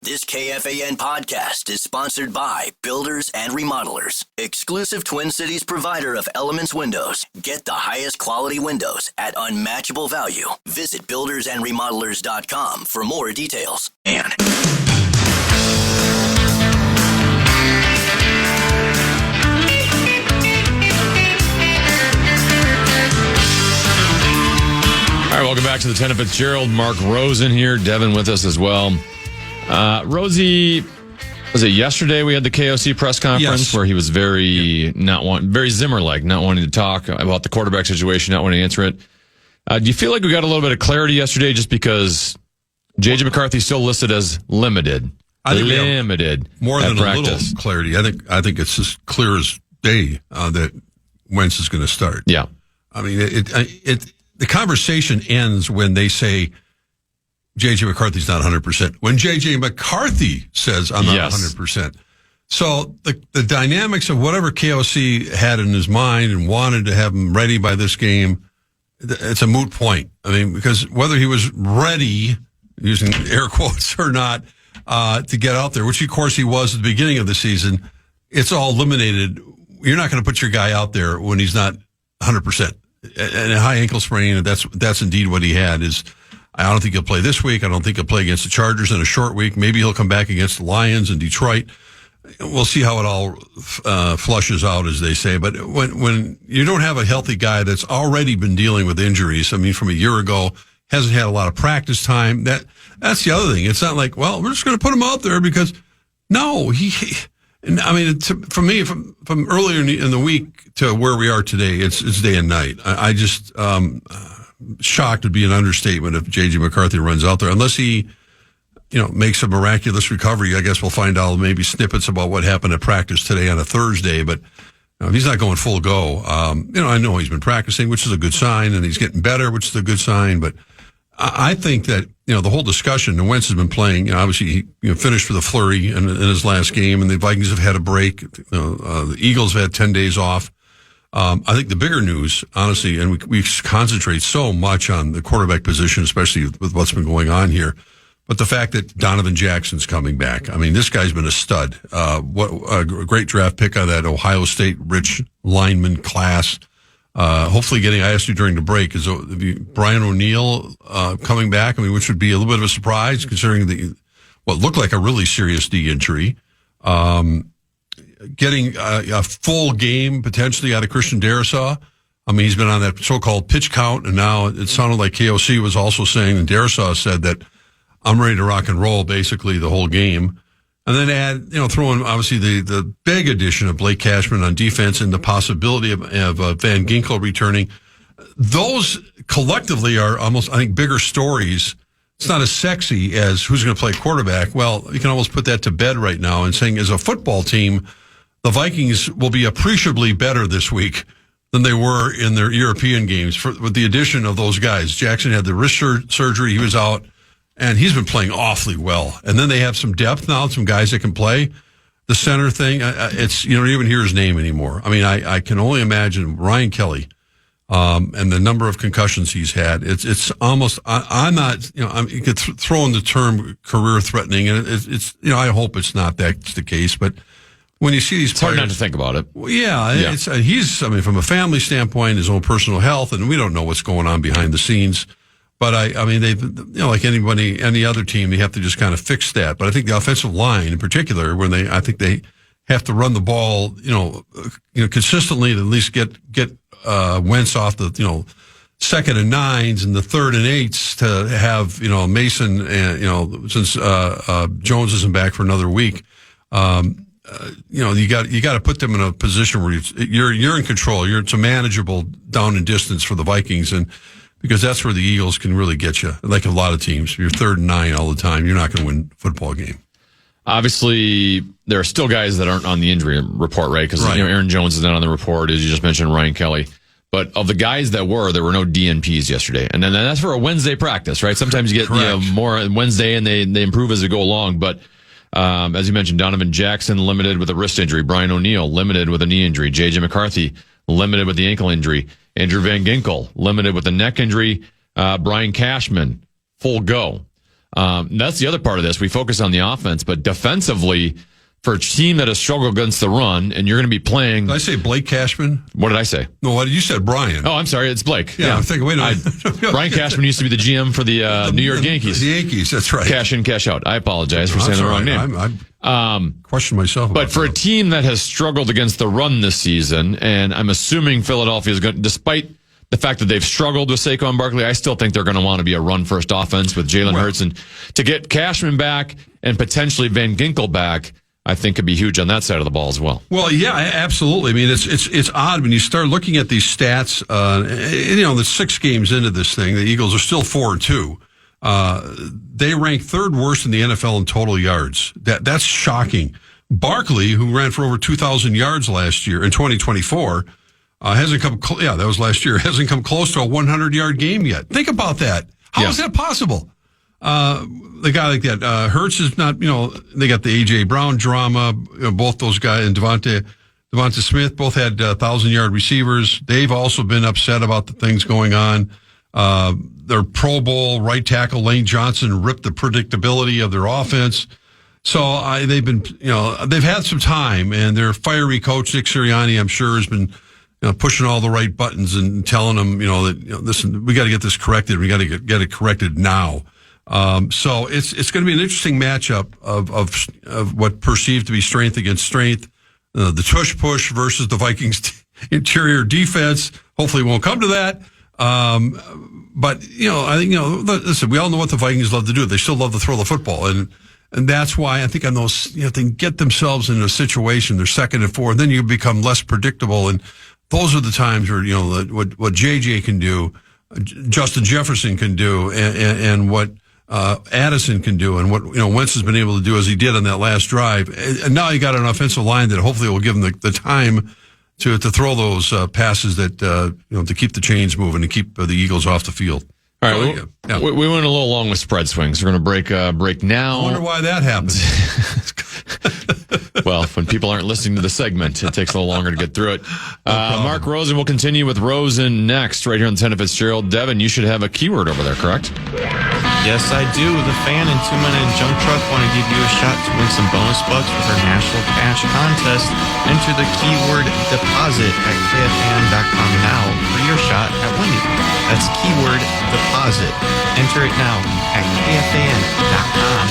This KFAN podcast is sponsored by Builders and Remodelers, exclusive Twin Cities provider of Elements Windows. Get the highest quality windows at unmatchable value. Visit buildersandremodelers.com for more details. And all right, welcome back to the 10 of Fitzgerald. Mark Rosen here, Devin with us as well. Rosie, was it yesterday we had the KOC press conference where he was very Zimmer-like, not wanting to talk about the quarterback situation, not wanting to answer it. Do you feel like we got a little bit of clarity yesterday just because J.J. McCarthy's still listed as limited? I think limited more than practice. A little clarity. I think it's as clear as day that Wentz is going to start. Yeah. I mean, the conversation ends when they say J.J. McCarthy's not 100%. When J.J. McCarthy says I'm not 100%. So the dynamics of whatever KOC had in his mind and wanted to have him ready by this game, it's a moot point. I mean, because whether he was ready, using air quotes or not, to get out there, which of course he was at the beginning of the season, it's all eliminated. You're not going to put your guy out there when he's not 100%. And a high ankle sprain, and that's indeed what he had. I don't think he'll play this week. I don't think he'll play against the Chargers in a short week. Maybe he'll come back against the Lions and Detroit. We'll see how it all flushes out, as they say. But when you don't have a healthy guy that's already been dealing with injuries, I mean, from a year ago, hasn't had a lot of practice time. That's the other thing. It's not like, well, we're just going to put him out there because no, I mean, for me, from earlier in the week to where we are today, it's day and night. I just shocked would be an understatement if J.J. McCarthy runs out there, unless he, makes a miraculous recovery. I guess we'll find out maybe snippets about what happened at practice today on a Thursday. But if he's not going full go, I know he's been practicing, which is a good sign, and he's getting better, which is a good sign. But I think that the whole discussion, and Wentz has been playing. Obviously, he finished with a flurry in his last game, and the Vikings have had a break. The Eagles have had 10 days off. I think the bigger news, honestly, and we concentrate so much on the quarterback position, especially with what's been going on here, but the fact that Donovan Jackson's coming back. I mean, this guy's been a stud. What a great draft pick out of that Ohio State rich lineman class. Hopefully I asked you during the break, is Brian O'Neill coming back? I mean, which would be a little bit of a surprise considering what looked like a really serious knee injury. Getting a full game potentially out of Christian Darrisaw. I mean, he's been on that so-called pitch count, and now it sounded like KOC was also saying, and Darrisaw said that I'm ready to rock and roll basically the whole game. And then throw in obviously the big addition of Blake Cashman on defense and the possibility of Van Ginkel returning. Those collectively are almost, I think, bigger stories. It's not as sexy as who's going to play quarterback. Well, you can almost put that to bed right now and saying as a football team, the Vikings will be appreciably better this week than they were in their European games with the addition of those guys. Jackson had the wrist surgery. He was out, and he's been playing awfully well. And then they have some depth now, some guys that can play. The center thing, it's you don't even hear his name anymore. I mean, I can only imagine Ryan Kelly and the number of concussions he's had. It's almost, I'm not, you could throw in the term career threatening, and it's I hope it's not that's the case, but when you see these players, hard not to think about it. Well, yeah. It's from a family standpoint, his own personal health, and we don't know what's going on behind the scenes. But I mean, they, like any other team, they have to just kind of fix that. But I think the offensive line, in particular, I think they have to run the ball, consistently to at least get Wentz off the, 2nd and 9s and the 3rd and 8s to have, Mason and, since Jones isn't back for another week. You got to put them in a position where you're in control. It's a manageable down and distance for the Vikings, and because that's where the Eagles can really get you. Like a lot of teams, you're 3rd and 9 all the time. You're not going to win a football game. Obviously, there are still guys that aren't on the injury report, right? Because Aaron Jones is not on the report, as you just mentioned, Ryan Kelly. But of the guys that there were no DNPs yesterday, and then that's for a Wednesday practice, right? Sometimes you get more Wednesday, and they improve as they go along, but. As you mentioned, Donovan Jackson limited with a wrist injury. Brian O'Neill limited with a knee injury. J.J. McCarthy limited with the ankle injury. Andrew Van Ginkel limited with a neck injury. Brian Cashman, full go. That's the other part of this. We focus on the offense, but defensively, for a team that has struggled against the run, and you're going to be playing. Did I say Blake Cashman? What did I say? No, what you said, Brian. Oh, I'm sorry. It's Blake. Yeah. I'm thinking, wait a minute. Brian Cashman used to be the GM for the New York Yankees. The Yankees, that's right. Cash in, cash out. I apologize for saying the wrong name. I question myself. But for a team that has struggled against the run this season, and I'm assuming Philadelphia is going, despite the fact that they've struggled with Saquon Barkley, I still think they're going to want to be a run-first offense with Jalen Hurts. And to get Cashman back and potentially Van Ginkel back, I think could be huge on that side of the ball as well. Well, yeah, absolutely. I mean, it's odd when you start looking at these stats. The 6 games into this thing, the Eagles are still 4-2. They rank 3rd worst in the NFL in total yards. That's shocking. Barkley, who ran for over 2,000 yards last year in 2024, hasn't come. That was last year. Hasn't come close to a 100-yard game yet. Think about that. How is that possible? The guy like that, Hurts is not, they got the A.J. Brown drama, both those guys, and Devonta Smith both had 1,000-yard receivers. They've also been upset about the things going on. Their Pro Bowl right tackle, Lane Johnson, ripped the predictability of their offense. So they've been, they've had some time, and their fiery coach, Nick Sirianni, I'm sure, has been pushing all the right buttons and telling them, listen, we got to get this corrected. We got to get it corrected now. So it's going to be an interesting matchup of what perceived to be strength against strength. The tush push versus the Vikings interior defense. Hopefully it won't come to that. But I think, listen, we all know what the Vikings love to do. They still love to throw the football. And that's why I think on those, they can get themselves in a situation, they're 2nd and 4, and then you become less predictable. And those are the times where, what JJ can do, Justin Jefferson can do, and what Addison can do, and what Wentz has been able to do as he did on that last drive. And now you got an offensive line that hopefully will give him the time to throw those passes that to keep the chains moving and keep the Eagles off the field. All right, we went a little long with spread swings. We're going to break now. I wonder why that happened. Well, when people aren't listening to the segment, it takes a little longer to get through it. Mark Rosen will continue with Rosen next, right here on the 10 of Fitzgerald. Devin, you should have a keyword over there, correct? Yes, I do. The Fan and 2 Men in Junk Truck want to give you a shot to win some bonus bucks with our National Cash Contest. Enter the keyword deposit at KFAN.com now for your shot at winning. That's keyword deposit. Enter it now at KFAN.com.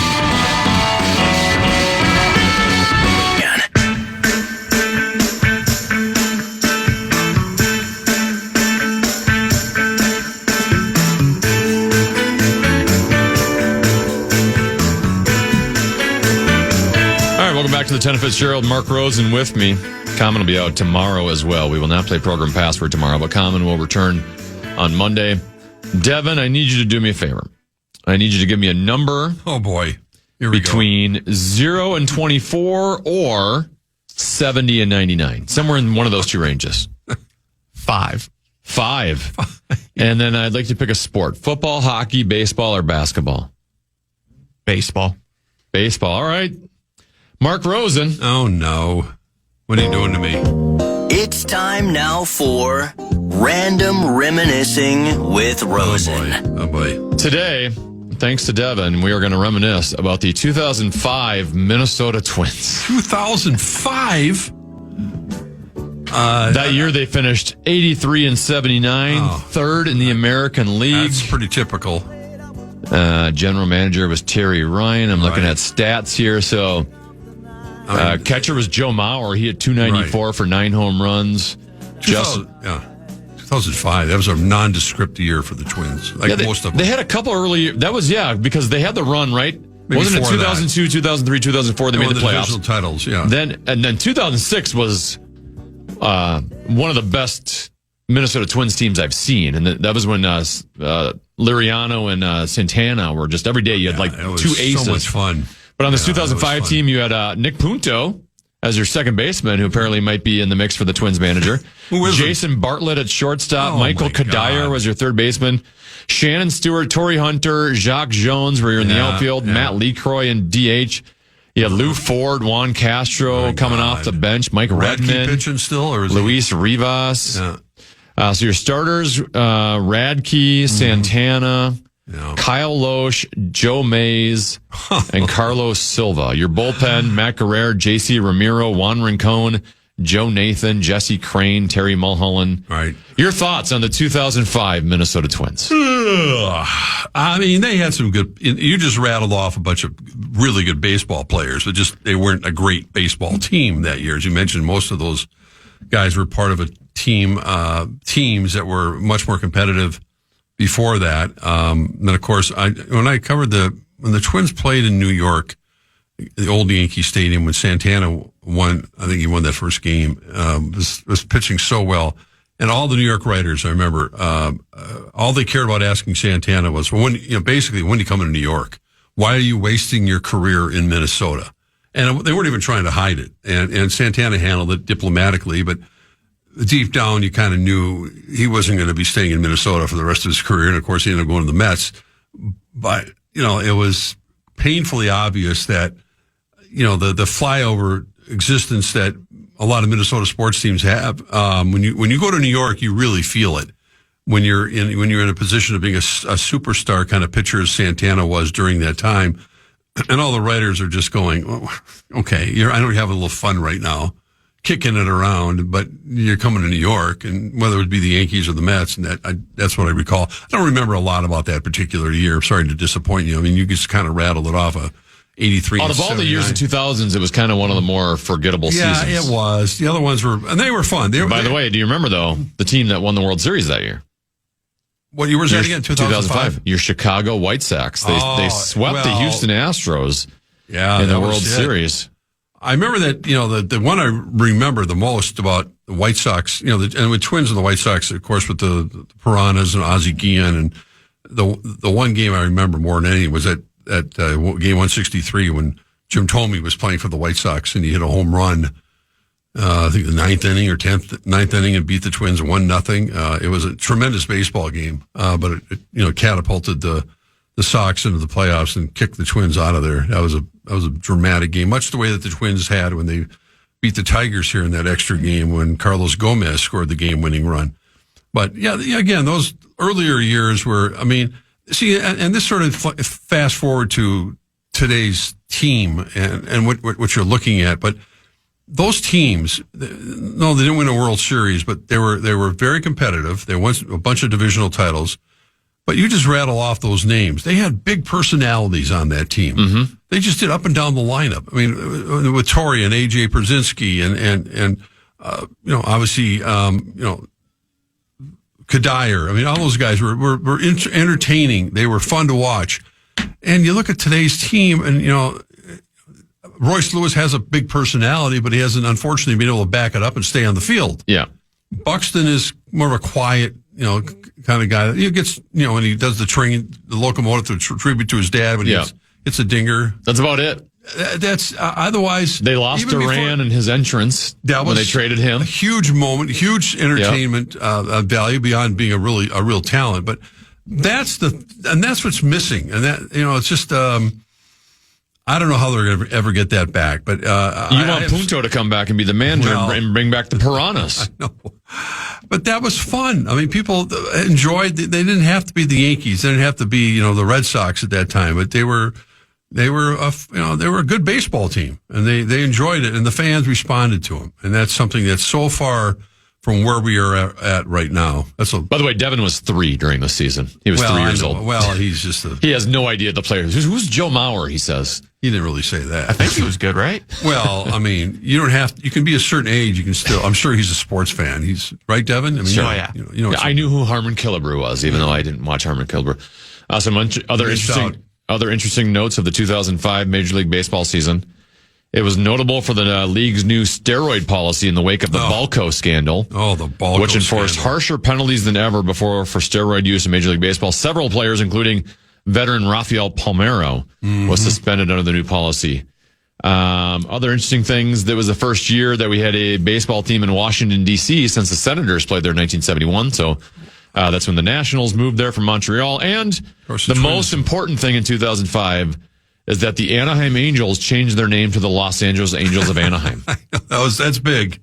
Welcome back to the 10 of Fitzgerald. Mark Rosen with me. Common will be out tomorrow as well. We will not play Program Password tomorrow, but Common will return on Monday. Devin, I need you to do me a favor. I need you to give me a number. Oh, boy. Here we between go. 0 and 24 or 70 and 99. Somewhere in one of those 2 ranges. 5. And then I'd like to pick a sport. Football, hockey, baseball, or basketball? Baseball. All right. Mark Rosen. Oh, no. What are you doing to me? It's time now for Random Reminiscing with Rosen. Oh, boy. Today, thanks to Devin, we are going to reminisce about the 2005 Minnesota Twins. 2005? That year they finished 83 and 79, 3rd in the American League. That's pretty typical. General manager was Terry Ryan. I'm looking at stats here. So catcher was Joe Mauer. He had 294 for 9 home runs. 2005. That was a nondescript year for the Twins. Most of them. They had a couple early. That was, because they had the run, right? Wasn't it 2002, 2003, 2004? They made the playoffs. Divisional titles, yeah. Then 2006 was one of the best Minnesota Twins teams I've seen. And that was when Liriano and Santana were just every day. You had 2 aces. So much fun. But on this 2005 team, you had Nick Punto as your second baseman, who apparently might be in the mix for the Twins manager. Who is Jason Bartlett at shortstop. Michael Kadire was your third baseman. Shannon Stewart, Torrey Hunter, Jacques Jones were in the outfield. Matt LeCroy in DH. You had Lou Ford, Juan Castro coming off the bench. Mike Redmond. pitching still? Or is Luis Rivas. So your starters, Radke, Santana, Kyle Loesch, Joe Mays, and Carlos Silva. Your bullpen, Matt Guerrero, J.C. Ramiro, Juan Rincon, Joe Nathan, Jesse Crane, Terry Mulholland. Right. Your thoughts on the 2005 Minnesota Twins? I mean, they had some good. You just rattled off a bunch of really good baseball players, but they weren't a great baseball team that year. As you mentioned, most of those guys were part of a teams that were much more competitive before that. And then, of course, when I covered when the Twins played in New York, the old Yankee Stadium, when Santana won, I think he won that first game, was pitching so well. And all the New York writers, I remember, all they cared about asking Santana was, well, basically, when do you come into New York? Why are you wasting your career in Minnesota? And they weren't even trying to hide it. And Santana handled it diplomatically, but deep down, you kind of knew he wasn't going to be staying in Minnesota for the rest of his career. And of course, he ended up going to the Mets. But, it was painfully obvious that, the flyover existence that a lot of Minnesota sports teams have. When you go to New York, you really feel it. When you're in a position of being a superstar kind of pitcher as Santana was during that time, and all the writers are just going, oh, okay, I know you're having a little fun right now, kicking it around, but you're coming to New York, and whether it would be the Yankees or the Mets, and that's what I recall. I don't remember a lot about that particular year. Sorry to disappoint you. I mean, you just kind of rattled it off 83. Out of all the years in 2000s, it was kind of one of the more forgettable seasons. Yeah, it was. The other ones they were fun. By the way, do you remember, though, the team that won the World Series that year? What year was that again? 2005? Your Chicago White Sox. They swept the Houston Astros in the World Series. I remember that, the one I remember the most about the White Sox, and with Twins and the White Sox, of course, with the Piranhas and Ozzie Guillen, and the one game I remember more than anything was at game 163 when Jim Thome was playing for the White Sox and he hit a home run, I think the ninth inning and beat the Twins 1-0. It was a tremendous baseball game, but it catapulted the Sox into the playoffs and kicked the Twins out of there. That was a dramatic game, much the way that the Twins had when they beat the Tigers here in that extra game when Carlos Gomez scored the game-winning run. But yeah, again, those earlier years were, I mean, see, and this sort of fast forward to today's team and what you're looking at, but those teams, no, they didn't win a World Series, but they were very competitive. They won a bunch of divisional titles. But you just rattle off those names. They had big personalities on that team. Mm-hmm. They just did up and down the lineup. I mean, with Torre and AJ Pierzynski and obviously, Kadire. I mean, all those guys were entertaining. They were fun to watch. And you look at today's team and, Royce Lewis has a big personality, but he hasn't, unfortunately, been able to back it up and stay on the field. Yeah. Buxton is more of a quiet, kind of guy. He gets, when he does the locomotive tribute to his dad when it's a dinger. That's about it. That's otherwise. They lost Duran and his entrance when they traded him. A huge moment, huge entertainment value beyond being a real talent. But that's what's missing, and that it's just. I don't know how they're going to ever get that back, but you want Punto to come back and be the manager and bring back the Piranhas. I know, but that was fun. I mean, people enjoyed. They didn't have to be the Yankees. They didn't have to be the Red Sox at that time, but they were a good baseball team, and they enjoyed it, and the fans responded to them, and that's something that's so far from where we are at right now. By the way, Devin was 3 during the season. He was 3 years old. Well, he's just he has no idea the players. Who's Joe Mauer? He says. He didn't really say that. I think he was good, right? Well, I mean, you don't have to, you can be a certain age. You can still, I'm sure he's a sports fan. He's right, Devin? I mean, sure, yeah. I knew who Harmon Killebrew was, even though I didn't watch Harmon Killebrew. Some other interesting notes of the 2005 Major League Baseball season. It was notable for the league's new steroid policy in the wake of the Balco scandal. Oh, the Balco which enforced harsher penalties than ever before for steroid use in Major League Baseball. Several players, including veteran Rafael Palmeiro, was suspended under the new policy. Other interesting things, that was the first year that we had a baseball team in Washington, D.C. since the Senators played there in 1971. So that's when the Nationals moved there from Montreal. And the most important thing in 2005 is that the Anaheim Angels changed their name to the Los Angeles Angels of Anaheim. That's big.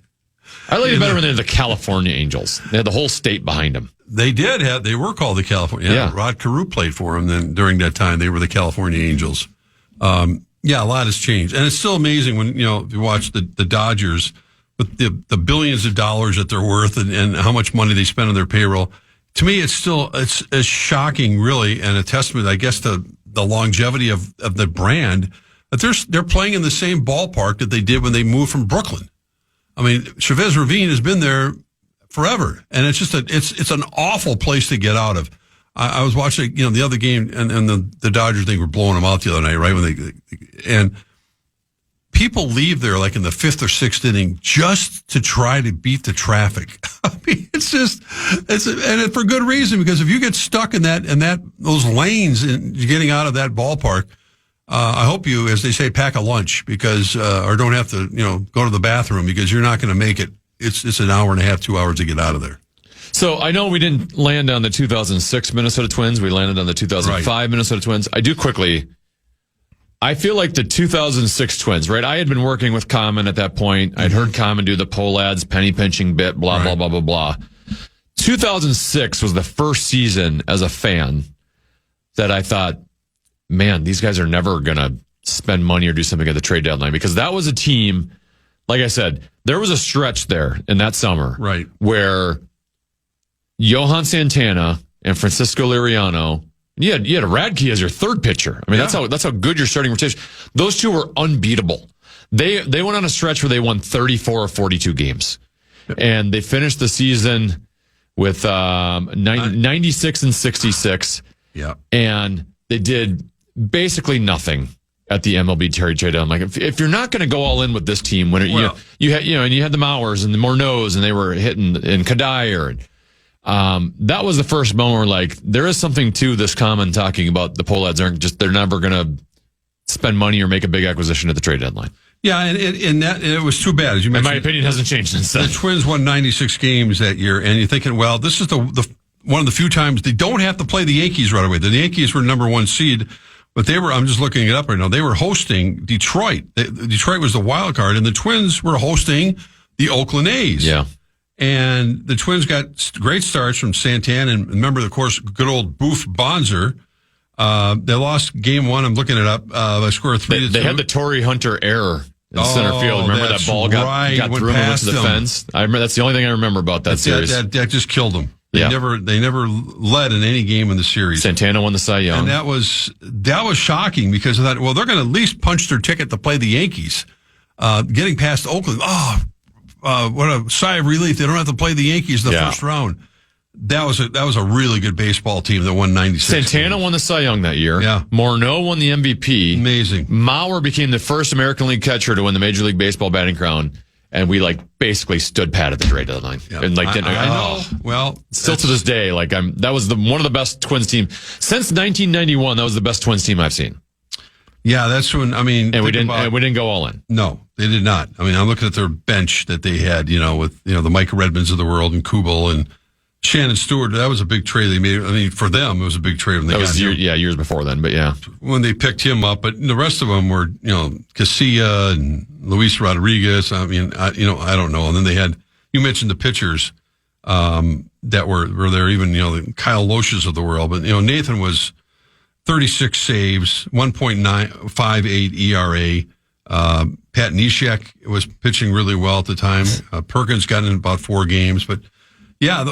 I like it better when they're the California Angels. They had the whole state behind them. They did have. They were called the California. Yeah. Rod Carew played for them. Then during that time, they were the California Angels. Yeah, a lot has changed, and it's still amazing when if you watch the Dodgers with the billions of dollars that they're worth and how much money they spend on their payroll. To me, it's shocking, really, and a testament, I guess, to the longevity of the brand that they're playing in the same ballpark that they did when they moved from Brooklyn. I mean, Chavez Ravine has been there forever, and it's just it's an awful place to get out of. I was watching, the other game, and the Dodgers thing were blowing them out the other night, right? And people leave there like in the 5th or 6th inning just to try to beat the traffic. I mean, and for good reason, because if you get stuck in those lanes and getting out of that ballpark, I hope you, as they say, pack a lunch or don't have to, go to the bathroom because you're not going to make it. It's an hour and a half, 2 hours to get out of there. So I know we didn't land on the 2006 Minnesota Twins. We landed on the 2005 Minnesota Twins. I feel like the 2006 Twins, right? I had been working with Common at that point. I'd heard Common do the Pohlads penny pinching bit, blah, blah, blah, blah, blah. 2006 was the first season as a fan that I thought, man, these guys are never going to spend money or do something at the trade deadline, because that was a team, like I said, there was a stretch there in that summer where Johan Santana and Francisco Liriano, you had Radke as your third pitcher. I mean, that's how good your starting rotation. Those two were unbeatable. They went on a stretch where they won 34 or 42 games, and they finished the season with 96 and 66. Yeah, and they did basically nothing at the MLB trade deadline. Like if you're not going to go all in with this team, when you had and you had the Mauers and the Morneaus, and they were hitting in Kadire. That was the first moment where there is something to this Common talking about the Pohlads they're never going to spend money or make a big acquisition at the trade deadline. Yeah, and it was too bad, as you mentioned. My opinion hasn't changed since then. The Twins won 96 games that year, and you're thinking, well, this is the one of the few times they don't have to play the Yankees right away. The Yankees were number 1 seed, but I'm just looking it up right now, they were hosting Detroit. Detroit was the wild card, and the Twins were hosting the Oakland A's. Yeah. And the Twins got great starts from Santana, and remember, of course, good old Boof Bonser. They lost game 1. I'm looking it up. By score of 3-2. They had the Torrey Hunter error in center field. Remember that ball got through him and went to the fence? I remember. That's the only thing I remember about that series. That just killed them. They never led in any game in the series. Santana won the Cy Young. And that was shocking, because I thought, well, they're going to at least punch their ticket to play the Yankees. Getting past Oakland, what a sigh of relief. They don't have to play the Yankees in the first round. That was a really good baseball team that won 96. Santana won the Cy Young that year. Yeah. Morneau won the MVP. Amazing. Mauer became the first American League catcher to win the Major League Baseball batting crown. And we basically stood pat at the trade deadline. Yep. And I know. Well, still to this day, that was one of the best Twins team since 1991. That was the best Twins team I've seen. Yeah, that's when, and we didn't go all in. No, they did not. I mean, I'm looking at their bench that they had, with, the Mike Redmonds of the world and Kubel and Shannon Stewart. That was a big trade they made. I mean, for them, it was a big trade when they got him. Years before then, but yeah. When they picked him up, but the rest of them were, Casilla and Luis Rodriguez. I mean, I don't know. And then they had, you mentioned the pitchers, that were there, even, the Kyle Loesch's of the world. But, Nathan was 36 saves, 1.958 ERA. Pat Neshek was pitching really well at the time. Perkins got in about 4 games, but yeah,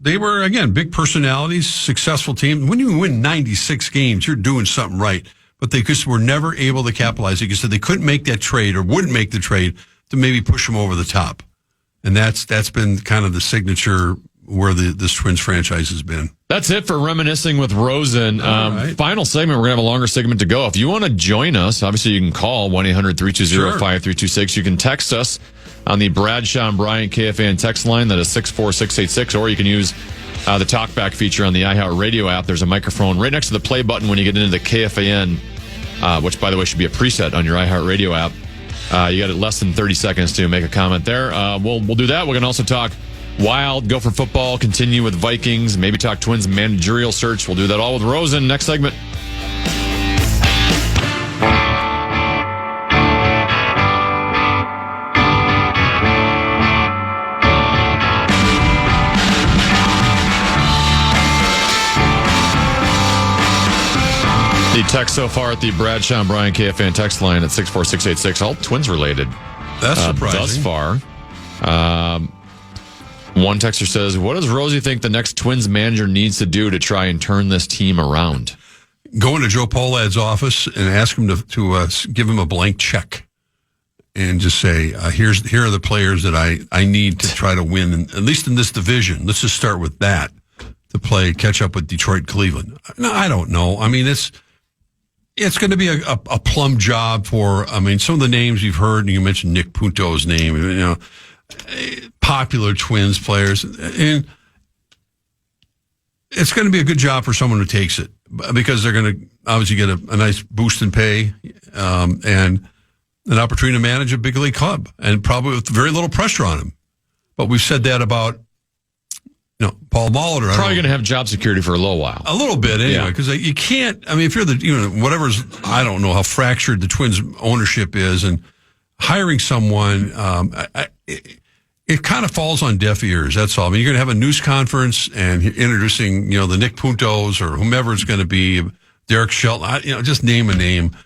they were again big personalities, successful team. When you win 96 games, you're doing something right. But they just were never able to capitalize. Like you said, they couldn't make that trade or wouldn't make the trade to maybe push them over the top, and that's been kind of the signature where this Twins franchise has been. That's it for Reminiscing with Rosen. Right. Final segment. We're going to have a longer segment to go. If you want to join us, obviously you can call 1-800-320-5326. You can text us on the Bradshaw and Bryant KFAN text line. That is 64686. Or you can use the TalkBack feature on the iHeart Radio app. There's a microphone right next to the play button when you get into the KFAN, which, by the way, should be a preset on your iHeart Radio app. You got less than 30 seconds to make a comment there. We'll do that. We're going to also talk Wild, go for football, continue with Vikings, maybe talk Twins managerial search. We'll do that all with Rosen. Next segment. text so far at the Bradshaw and Brian KFAN text line at 64686, all Twins related. That's surprising. Thus far. One texter says, what does Rosie think the next Twins manager needs to do to try and turn this team around? Go into Joe Polad's office and ask him to give him a blank check and just say, here are the players that I need to try to win, at least in this division. Let's just start with that to catch up with Detroit, Cleveland. No, I don't know. I mean, it's going to be a plum job for, some of the names you've heard, and you mentioned Nick Punto's name, popular Twins players. And it's going to be a good job for someone who takes it because they're going to obviously get a nice boost in pay and an opportunity to manage a big league club and probably with very little pressure on him. But we've said that about Paul Molitor. Probably going to have job security for a little while. A little bit anyway, because you can't, if you're whatever's, I don't know how fractured the Twins ownership is, and hiring someone, it kind of falls on deaf ears. That's all. You're going to have a news conference and introducing, the Nick Puntos or whomever it's going to be, Derek Shelton, just name a name.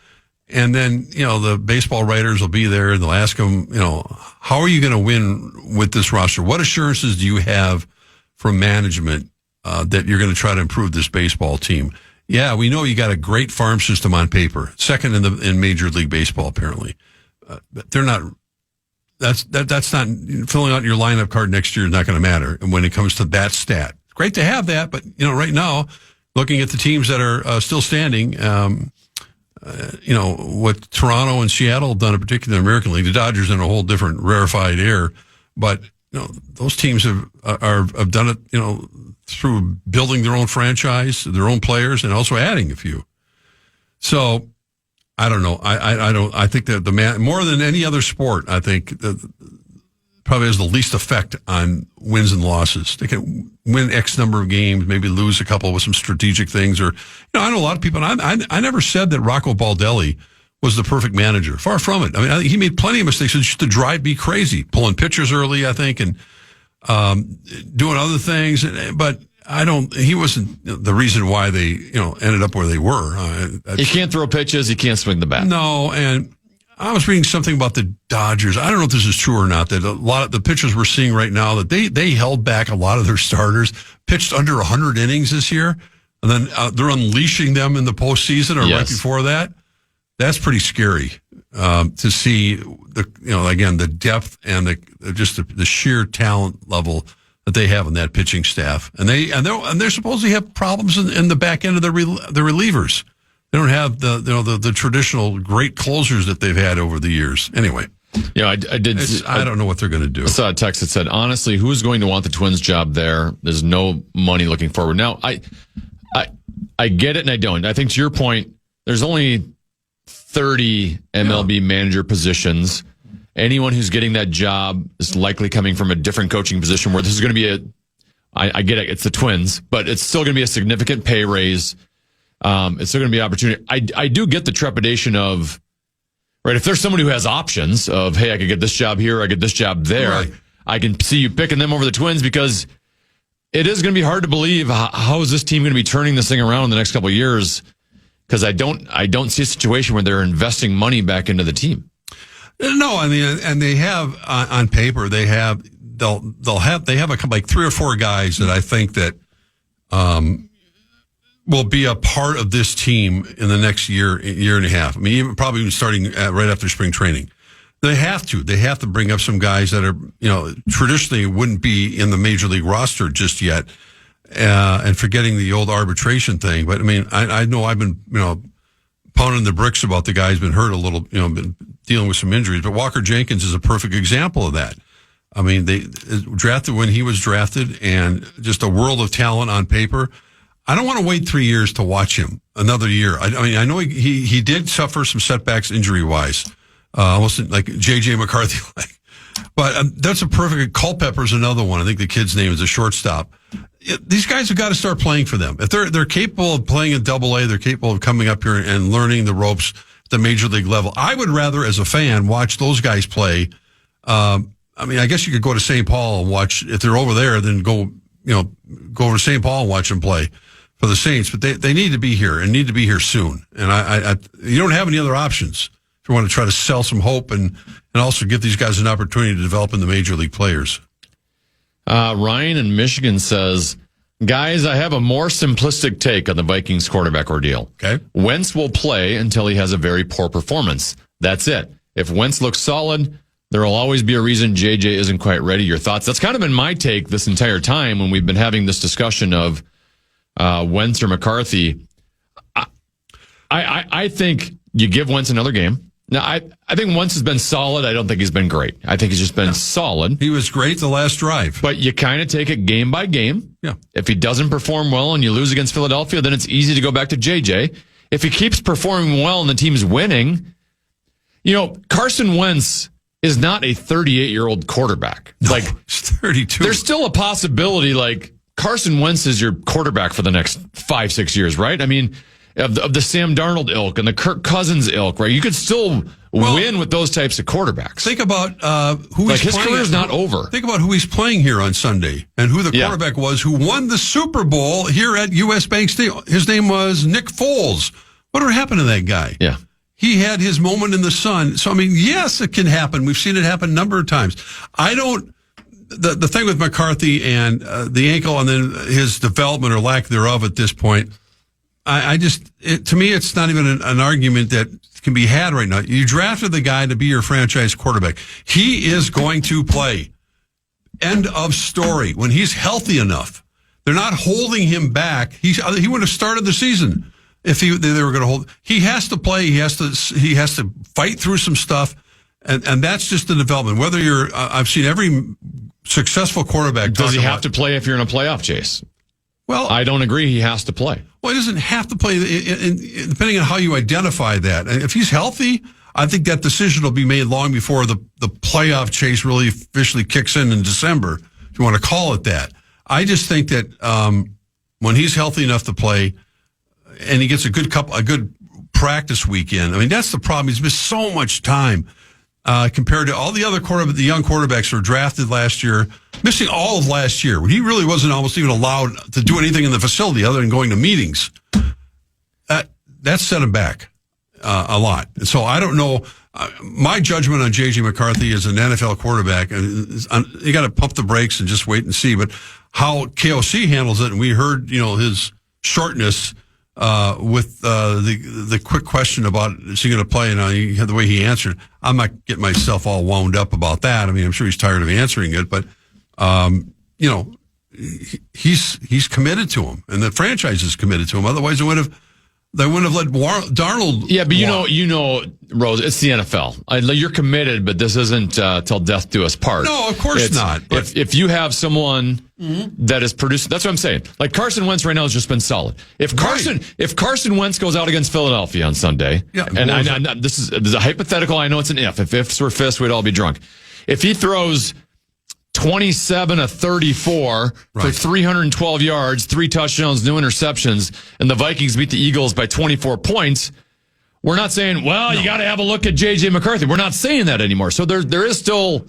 And then, the baseball writers will be there and they'll ask them, how are you going to win with this roster? What assurances do you have from management that you're going to try to improve this baseball team? Yeah, we know you got a great farm system on paper, second in Major League Baseball apparently. But they're not. That's not filling out your lineup card next year is not going to matter. And when it comes to that stat, it's great to have that, but right now, looking at the teams that are still standing, what Toronto and Seattle have done, in particular in the American League, the Dodgers in a whole different rarefied air, but. Those teams have done it, through building their own franchise, their own players, and also adding a few. So, I don't know. I think that more than any other sport, I think probably has the least effect on wins and losses. They can win X number of games, maybe lose a couple with some strategic things, or I know a lot of people. And I never said that Rocco Baldelli was the perfect manager. Far from it. I think he made plenty of mistakes. It used to drive me crazy, pulling pitchers early, I think, and doing other things. But he wasn't the reason why they, ended up where they were. He can't throw pitches. He can't swing the bat. No, and I was reading something about the Dodgers. I don't know if this is true or not, that a lot of the pitchers we're seeing right now, that they held back a lot of their starters, pitched under 100 innings this year, and then they're unleashing them in the postseason or right before that. That's pretty scary to see the depth and the sheer talent level that they have in that pitching staff, and they're supposedly have problems in the back end of the relievers. They don't have the traditional great closers that they've had over the years. Anyway, I don't know what they're going to do. I saw a text that said, honestly, who's going to want the Twins job there? There's no money looking forward. Now, I get it and I don't. I think to your point, there's only 30 MLB manager positions. Anyone who's getting that job is likely coming from a different coaching position where this is going to be I get it, it's the Twins, but it's still going to be a significant pay raise. It's still going to be an opportunity. I do get the trepidation of, right, if there's somebody who has options of, hey, I could get this job here, I get this job there, right. I can see you picking them over the Twins because it is going to be hard to believe how is this team going to be turning this thing around in the next couple of years. Because I don't see a situation where they're investing money back into the team. No, and they have on paper they have like 3 or 4 guys that I think that will be a part of this team in the next year and a half. Even probably starting right after spring training. They have to bring up some guys that are traditionally wouldn't be in the major league roster just yet. And forgetting the old arbitration thing. But I know I've been, pounding the bricks about the guy who's been hurt a little, been dealing with some injuries. But Walker Jenkins is a perfect example of that. They drafted when he was drafted and just a world of talent on paper. I don't want to wait 3 years to watch him another year. I know he did suffer some setbacks injury wise, almost like J.J. McCarthy. But that's a perfect. Culpepper's another one. I think the kid's name is a shortstop. These guys have got to start playing for them. If they're capable of playing in Double-A, they're capable of coming up here and learning the ropes at the major league level. I would rather, as a fan, watch those guys play. I guess you could go to St. Paul and watch if they're over there. Then go over to St. Paul and watch them play. for the Saints, but they need to be here and need to be here soon. And you don't have any other options if you want to try to sell some hope and also give these guys an opportunity to develop into major league players. Ryan in Michigan says, guys, I have a more simplistic take on the Vikings quarterback ordeal. Okay. Wentz will play until he has a very poor performance. That's it. If Wentz looks solid, there will always be a reason JJ isn't quite ready. Your thoughts? That's kind of been my take this entire time when we've been having this discussion of Wentz or McCarthy. I think you give Wentz another game. Now, I think Wentz has been solid. I don't think he's been great. I think he's just been solid. He was great the last drive. But you kind of take it game by game. Yeah. If he doesn't perform well and you lose against Philadelphia, then it's easy to go back to JJ. If he keeps performing well and the team's winning, Carson Wentz is not a 38-year-old quarterback. No, he's 32. There's still a possibility, Carson Wentz is your quarterback for the next 5-6 years, right? I mean, of the Sam Darnold ilk and the Kirk Cousins ilk, right? You could still win with those types of quarterbacks. Think about who he's his playing. career's not over. Think about who he's playing here on Sunday and who the quarterback was who won the Super Bowl here at U.S. Bank Stadium. His name was Nick Foles. Whatever happened to that guy? Yeah. He had his moment in the sun. So, I mean, yes, it can happen. We've seen it happen a number of times. The thing with McCarthy and the ankle and then his development or lack thereof at this point, to me, it's not even an argument that can be had right now. You drafted the guy to be your franchise quarterback. He is going to play. End of story. When he's healthy enough, they're not holding him back. He would have started the season if they were going to hold. He has to play. He has to fight through some stuff, and that's just the development. Whether I've seen every successful quarterback. Does he have to play if you're in a playoff chase? Well, I don't agree. He has to play. Well, he doesn't have to play, depending on how you identify that. And if he's healthy, I think that decision will be made long before the playoff chase really officially kicks in December, if you want to call it that. I just think that when he's healthy enough to play and he gets a good practice weekend, I mean, that's the problem. He's missed so much time compared to all the other the young quarterbacks who were drafted last year, missing all of last year when he really wasn't almost even allowed to do anything in the facility other than going to meetings. That set him back a lot. And so I don't know. My judgment on J.J. McCarthy as an NFL quarterback, you got to pump the brakes and just wait and see. But how KOC handles it, and we heard, his shortness with the quick question about is he going to play, and the way he answered, I'm not getting myself all wound up about that. I mean, I'm sure he's tired of answering it, but he's committed to him, and the franchise is committed to him. Otherwise, they wouldn't have let Darnold. Yeah, but Rose, it's the NFL. You're committed, but this isn't till death do us part. No, of course not. But if you have someone that is producing, that's what I'm saying. Like Carson Wentz right now has just been solid. If Carson Wentz goes out against Philadelphia on Sunday, and this is a hypothetical. I know it's an if. If ifs were fists, we'd all be drunk. If he throws 27 of 34 for 312 yards, 3 touchdowns, no interceptions, and the Vikings beat the Eagles by 24 points, we're not saying, you got to have a look at J.J. McCarthy. We're not saying that anymore. So there is still,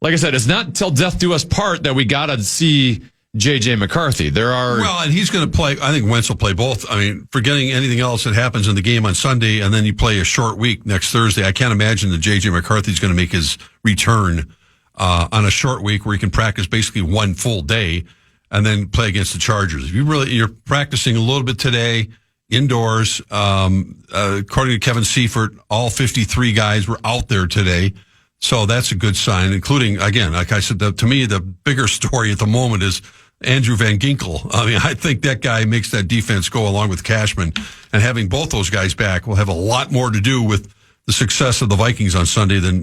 like I said, it's not till death do us part that we got to see J.J. McCarthy. And he's going to play. I think Wentz will play both. I mean, forgetting anything else that happens in the game on Sunday, and then you play a short week next Thursday. I can't imagine that J.J. McCarthy is going to make his return on a short week where he can practice basically one full day and then play against the Chargers. If you're practicing a little bit today indoors, according to Kevin Seifert, all 53 guys were out there today. So that's a good sign, including, again, like I said, to me, the bigger story at the moment is Andrew Van Ginkel. I mean, I think that guy makes that defense go along with Cashman, and having both those guys back will have a lot more to do with the success of the Vikings on Sunday than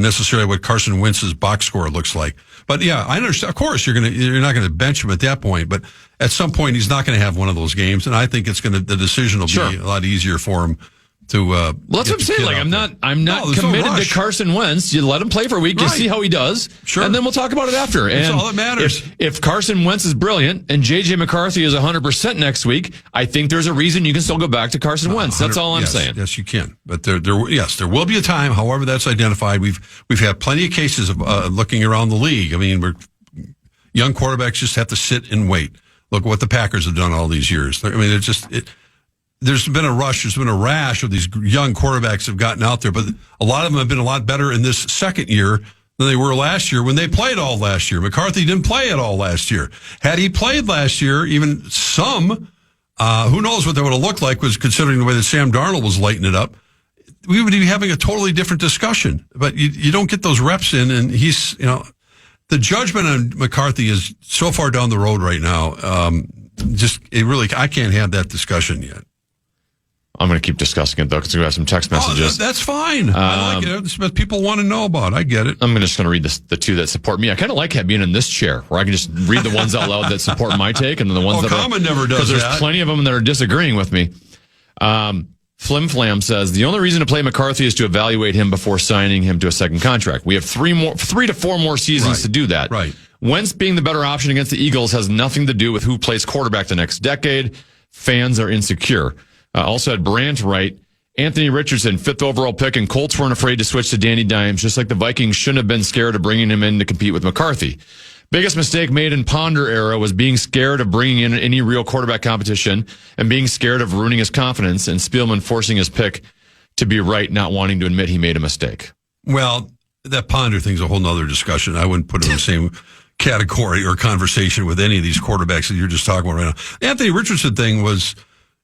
necessarily what Carson Wentz's box score looks like. But yeah, I understand. Of course, you're not going to bench him at that point, but at some point he's not going to have one of those games, and I think the decision will be a lot easier for him to. Well, that's what I'm saying. Like, I'm not committed to Carson Wentz. You let him play for a week, you see how he does, and then we'll talk about it after. That's and all that matters. If Carson Wentz is brilliant and J.J. McCarthy is 100% next week, I think there's a reason you can still go back to Carson Wentz. That's all I'm saying. Yes, you can. But there will be a time. However, that's identified. We've had plenty of cases of looking around the league. I mean, young quarterbacks just have to sit and wait. Look what the Packers have done all these years. I mean, there's been a rush. There's been a rash of these young quarterbacks have gotten out there, but a lot of them have been a lot better in this second year than they were last year when they played all last year. McCarthy didn't play at all last year. Had he played last year, even some, who knows what that would have looked like, was considering the way that Sam Darnold was lighting it up. We would be having a totally different discussion. But you don't get those reps in, and he's, the judgment on McCarthy is so far down the road right now. I can't have that discussion yet. I'm going to keep discussing it, though, because we have some text messages. That's fine. I like it. It's what people want to know about. I get it. I'm just going to read the two that support me. I kind of like being in this chair, where I can just read the ones out loud that support my take, and then the ones that Common never does that. Because there's plenty of them that are disagreeing with me. Flim Flam says, the only reason to play McCarthy is to evaluate him before signing him to a second contract. We have 3 to 4 more seasons to do that. Right. Wentz being the better option against the Eagles has nothing to do with who plays quarterback the next decade. Fans are insecure. Also had Brandt right. Anthony Richardson, 5th overall pick, and Colts weren't afraid to switch to Danny Dimes, just like the Vikings shouldn't have been scared of bringing him in to compete with McCarthy. Biggest mistake made in Ponder era was being scared of bringing in any real quarterback competition and being scared of ruining his confidence, and Spielman forcing his pick to be right, not wanting to admit he made a mistake. Well, that Ponder thing's a whole nother discussion. I wouldn't put him in the same category or conversation with any of these quarterbacks that you're just talking about right now. The Anthony Richardson thing was,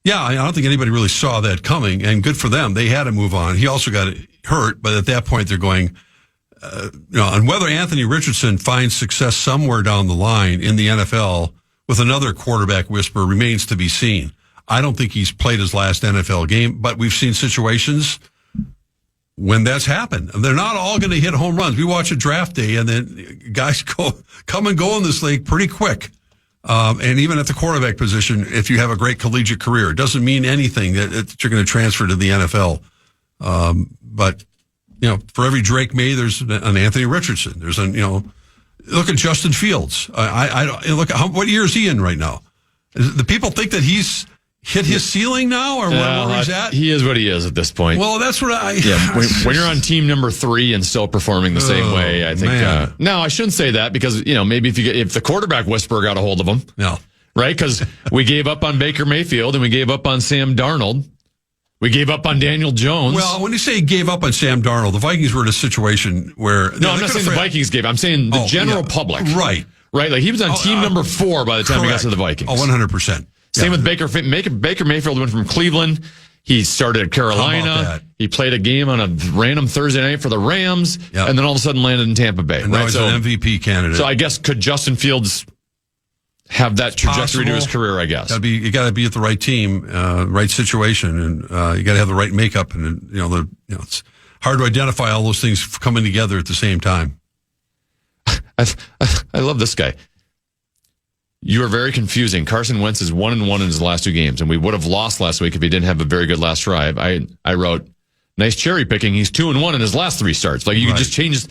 I don't think anybody really saw that coming, and good for them. They had to move on. He also got hurt, but at that point they're going, and whether Anthony Richardson finds success somewhere down the line in the NFL with another quarterback whisperer remains to be seen. I don't think he's played his last NFL game, but we've seen situations when that's happened. They're not all going to hit home runs. We watch a draft day, and then guys come and go in this league pretty quick. And even at the quarterback position, if you have a great collegiate career, it doesn't mean anything that you're going to transfer to the NFL. But for every Drake May, there's an Anthony Richardson. There's look at Justin Fields. Look at what year is he in right now? The people think that he's hit his ceiling now, or where he's at. He is what he is at this point. Well, that's what when you're on team number 3 and still performing the same way, I think. No, I shouldn't say that, because maybe if the quarterback whisperer got a hold of him, right? Because we gave up on Baker Mayfield and we gave up on Sam Darnold. We gave up on Daniel Jones. Well, when you say gave up on Sam Darnold, the Vikings were in a situation where... No, I'm not saying the Vikings gave. I'm saying the general public. Right. Right? Like, he was on team number 4 by the time he got to the Vikings. 100%. Same with Baker. Baker Mayfield went from Cleveland. He started at Carolina. He played a game on a random Thursday night for the Rams, and then all of a sudden landed in Tampa Bay. And now he's an MVP candidate. So I guess, could Justin Fields have that trajectory to his career, I guess? You got to be at the right team, right situation, and you got to have the right makeup. And it's hard to identify all those things coming together at the same time. I love this guy. You are very confusing. Carson Wentz is 1-1 in his last 2 games, and we would have lost last week if he didn't have a very good last drive. I wrote, nice cherry picking. He's 2-1 in his last 3 starts. Like, you can just change,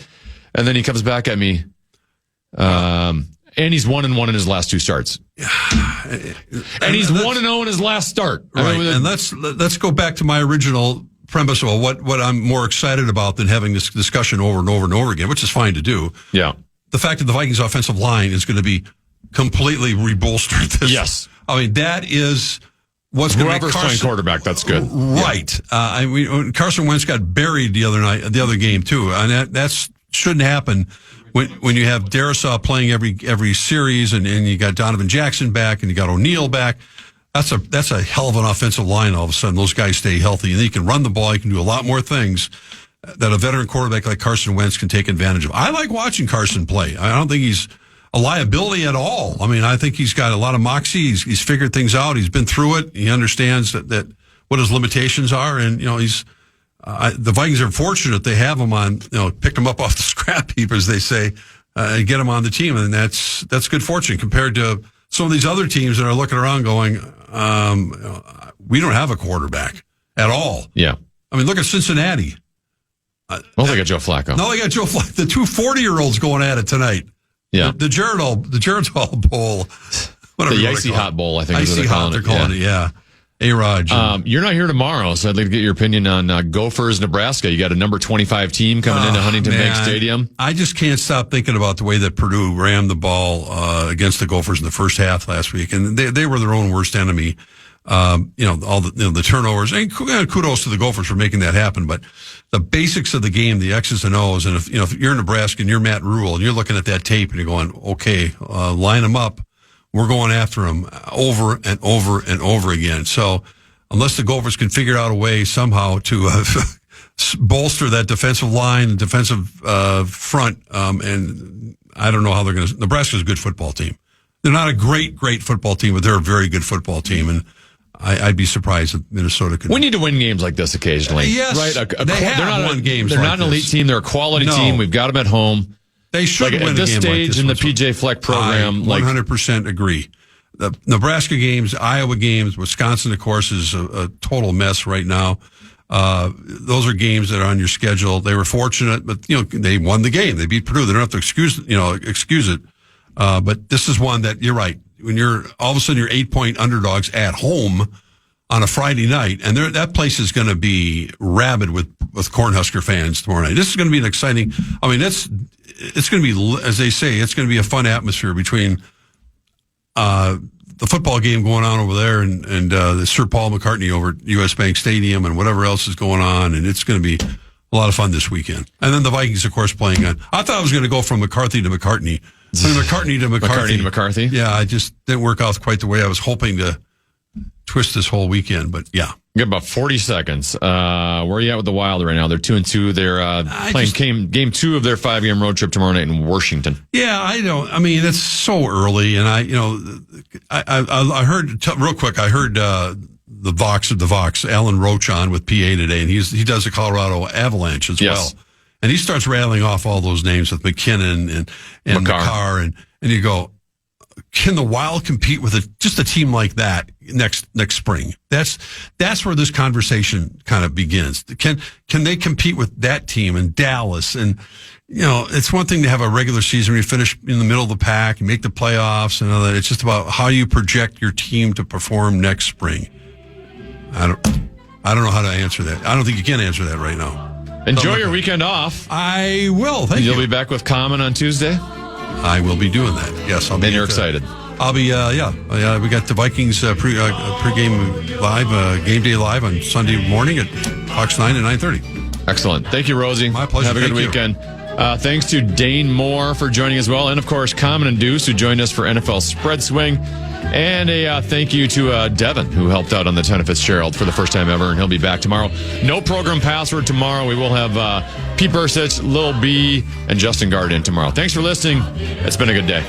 and then he comes back at me. And he's 1-1 in his last 2 starts. And he's 1-0 in his last start. Right. And let's go back to my original premise of what I'm more excited about than having this discussion over and over and over again, which is fine to do. Yeah. The fact that the Vikings offensive line is going to be completely rebolstered. Yes. I mean, that is what's going to make Whoever's playing quarterback, that's good. Right. Yeah. Carson Wentz got buried the other game too. And that shouldn't happen when you have Darisaw playing every series and you got Donovan Jackson back and you got O'Neal back. That's a hell of an offensive line. All of a sudden, those guys stay healthy and he can run the ball. He can do a lot more things that a veteran quarterback like Carson Wentz can take advantage of. I like watching Carson play. I don't think he's a liability at all. I mean, I think he's got a lot of moxie. He's figured things out. He's been through it. He understands that what his limitations are. And, he's, the Vikings are fortunate they have him on, pick him up off the scrap heap, as they say, and get him on the team. And that's good fortune compared to some of these other teams that are looking around going, we don't have a quarterback at all. Yeah. I mean, look at Cincinnati. They got Joe Flacco. No, they got Joe Flacco. The 2 40-year-olds going at it tonight. Yeah. The Geritol Bowl. The Icy Hot Bowl, I think is what they're calling it. Yeah. A-Rod. You're not here tomorrow, so I'd like to get your opinion on Gophers, Nebraska. You got a number 25 team coming into Huntington Bank Stadium. I just can't stop thinking about the way that Purdue rammed the ball against the Gophers in the first half last week, and they were their own worst enemy. All the turnovers, and kudos to the Gophers for making that happen. But the basics of the game, the X's and O's, and if you're in Nebraska and you're Matt Rule and you're looking at that tape and you're going, okay, line them up. We're going after them over and over and over again. So unless the Gophers can figure out a way somehow to bolster that defensive line and defensive front, and I don't know how they're going to. Nebraska's a good football team. They're not a great football team, but they're a very good football team, and I'd be surprised if Minnesota could. We need to win games like this occasionally. Yes, right? They have won games. They're like not an elite team. They're a quality team. We've got them at home. They should win at this a game stage like this in the PJ Fleck program. I 100% agree. The Nebraska games, Iowa games, Wisconsin, of course, is a total mess right now. Those are games that are on your schedule. They were fortunate, but they won the game. They beat Purdue. They don't have to excuse it. But this is one that you're right. When you're all of a sudden you're 8-point underdogs at home on a Friday night, and that place is going to be rabid with Cornhusker fans tomorrow night. This is going to be an exciting. I mean, it's going to be, as they say, it's going to be a fun atmosphere between the football game going on over there and the Sir Paul McCartney over at U.S. Bank Stadium and whatever else is going on, and it's going to be a lot of fun this weekend. And then the Vikings, of course, playing on. I thought I was going to go from McCarthy to McCartney. McCartney to McCarthy. McCartney to McCarthy? Yeah, I just didn't work out quite the way I was hoping to twist this whole weekend, but yeah. You got about 40 seconds. Where are you at with the Wild right now? They're 2-2. They're playing game 2 of their 5-game road trip tomorrow night in Washington. Yeah, I mean, it's so early, and I heard real quick. I heard the Vox of the Vox, Alan Roach on with PA today, and he does the Colorado Avalanche as well, and he starts rattling off all those names with McKinnon and Makar, and you go, can the Wild compete with just a team like that next spring? That's where this conversation kind of begins. Can they compete with that team in Dallas? And it's one thing to have a regular season where you finish in the middle of the pack, you make the playoffs, and all that. It's just about how you project your team to perform next spring. I don't know how to answer that. I don't think you can answer that right now. Enjoy your weekend off. I will. Thank you. You'll be back with Common on Tuesday? I will be doing that. Yes, I'll be. And you're excited. I'll be. We got the Vikings pregame live, game day live on Sunday morning at Fox 9 at 9:30. Excellent. Thank you, Rosie. My pleasure. Have a good weekend. Thanks to Dane Moore for joining as well, and of course Common and Deuce who joined us for NFL Spread Swing, and a thank you to Devin who helped out on the Ten of Fitzgerald for the first time ever, and he'll be back tomorrow. No program password tomorrow. We will have Pete Bursich, Lil B, and Justin Garden tomorrow. Thanks for listening. It's been a good day.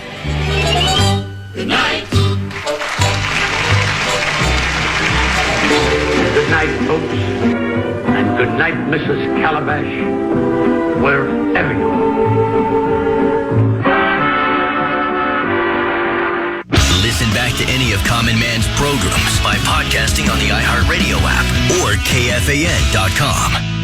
Good night. Good night, folks. And good night, Mrs. Calabash, wherever you are. Listen back to any of Common Man's programs by podcasting on the iHeartRadio app or KFAN.com.